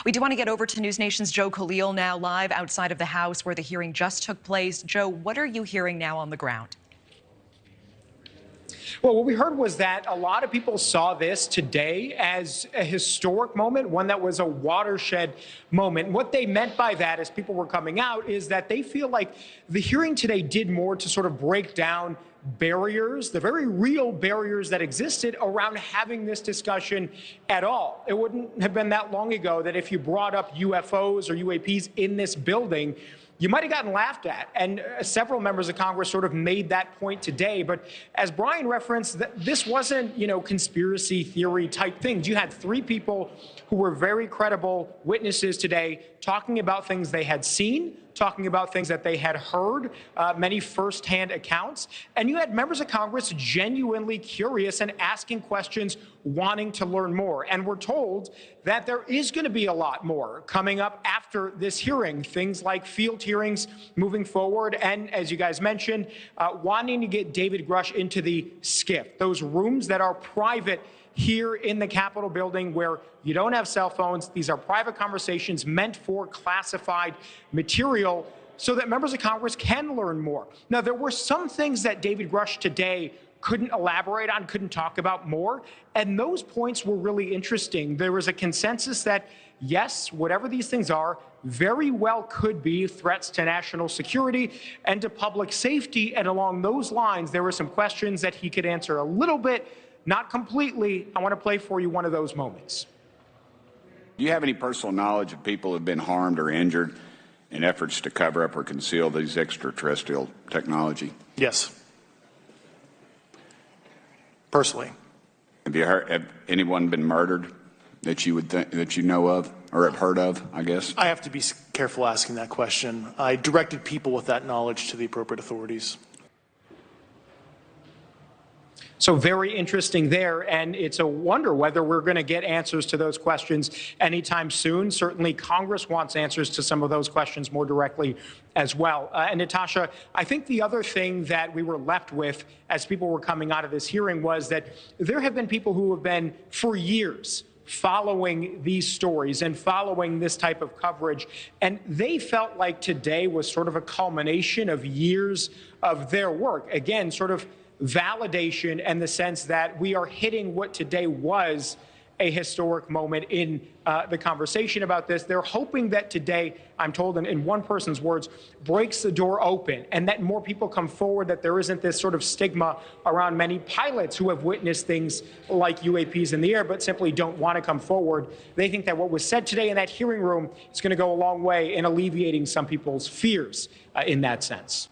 We do want to get over to News Nation's Joe Khalil now, live outside of the House where the hearing just took place. Joe, what are you hearing now on the ground? Well, what we heard was that a lot of people saw this today as a historic moment, one that was a watershed moment. And what they meant by that, as people were coming out, is that they feel like the hearing today did more to sort of break down barriers, the very real barriers that existed around having this discussion at all. It wouldn't have been that long ago that if you brought up UFOs or UAPs in this building, you might have gotten laughed at. And several members of Congress sort of made that point today. But as Brian referenced, this wasn't, conspiracy theory type things. You had three people who were very credible witnesses today talking about things they had seen, talking about things that they had heard, many firsthand accounts. And you had members of Congress genuinely curious and asking questions, wanting to learn more. And we're told that there is going to be a lot more coming up after this hearing, things like field hearings moving forward. And as you guys mentioned, wanting to get David Grush into the SCIF, those rooms that are private here in the Capitol building where you don't have cell phones. These are private conversations meant for classified material so that members of Congress can learn more. Now, there were some things that David Grush today couldn't elaborate on, couldn't talk about more, and those points were really interesting. There was a consensus that, yes, whatever these things are, very well could be threats to national security and to public safety, and along those lines, there were some questions that he could answer a little bit, not completely. I want to play for you one of those moments. Do you have any personal knowledge of people who have been harmed or injured in efforts to cover up or conceal these extraterrestrial technology? Yes. Personally. Have anyone been murdered that you would think, that you know of or have heard of, I guess? I have to be careful asking that question. I directed people with that knowledge to the appropriate authorities. So very interesting there, and it's a wonder whether we're going to get answers to those questions anytime soon. Certainly Congress wants answers to some of those questions more directly as well. And Natasha, I think the other thing that we were left with as people were coming out of this hearing was that there have been people who have been for years following these stories and following this type of coverage. And they felt like today was sort of a culmination of years of their work. Again, sort of validation and the sense that we are hitting what today was a historic moment in the conversation about this. They're hoping that today, I'm told in one person's words, breaks the door open and that more people come forward, that there isn't this sort of stigma around many pilots who have witnessed things like UAPs in the air but simply don't want to come forward. They think that what was said today in that hearing room is going to go a long way in alleviating some people's fears in that sense.